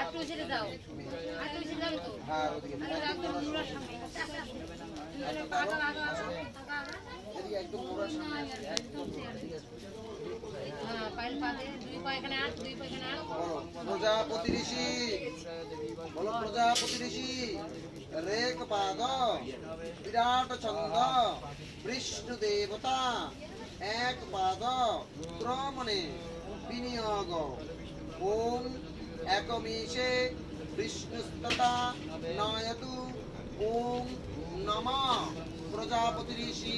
একটু ছেড়ে দাও, একটু ছেড়ে দাও তো। হ্যাঁ ওদিকে একদম মুড়ার সামনে। এদিকে একদম মোড়ার সামনে আছে, একদম হ্যাঁ, পায়ের পা দে, দুই পা এখানে আট, দুই পা এখানে আট। বলো প্রজাপতি ঋষি, বলো প্রজাপতি ঋষি রেক পাদ বিরাট ছন্দ বিষ্ণু দেবতা এক পাদ ক্রমণে বিনিয়োগ ওম একমিষে বিষ্ণুস্ততা নয়তু ওম নমঃ প্রজাপতি ঋষি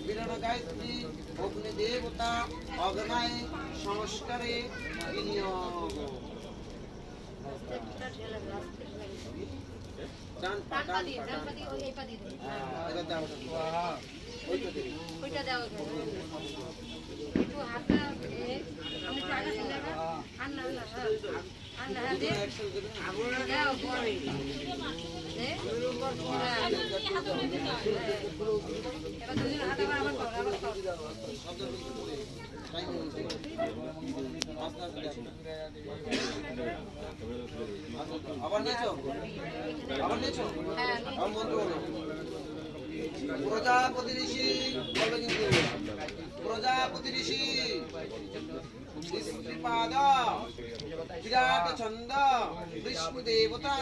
বিরণ গায়ত্রী অগ্নি দেবতা অগ্নায় সংস্কারে বিনিয়োগ ডান পা ডান পা দিয়ে, ডান পা দিয়ে, ওই এই পা দিয়ে দে। এবার দাও ওইটা দিবি ওইটা দাও এখানে। একটু হাতটা আমি টাকা ছেলে না আর না না আর না দে দাও বল দে এবার দুজন হাত আবার কর আবার নেছো আবার নেছো আমার মন্ত্র বলো প্রজাপতি ঋষি বলবে কিন্তু প্রজাপতি ঋষি শ্রীপাদ বিরাট ছন্দ বিষ্ণু দেবতা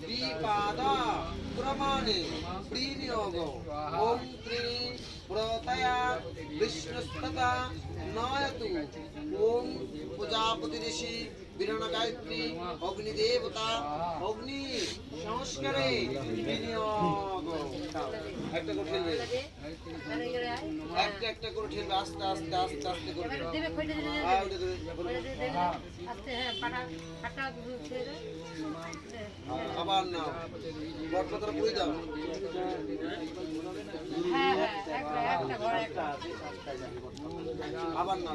দ্বিপাদ ক্রমণে বিনিয়োগ ওম ত্রিণী প্রতয়া বিষ্ণুস্ততা নয়তু ওম প্রজাপতি ঋষি বিরণ গায়ত্রী অগ্নি দেবতা অগ্নি সংস্কারে বিনিয়োগ একটা করে ঠেলবে একটা একটা করে ঠেলবে আস্তে আস্তে আস্তে আস্তে করে দেবে কইটা দেবে হ্যাঁ ওটা দেবে আস্তে হ্যাঁ পাটা হাতটা ছেড়ে দে আবার না বটপাতাটা পুড়ে দাও হ্যাঁ হ্যাঁ একটা ঘরে একটা আবার না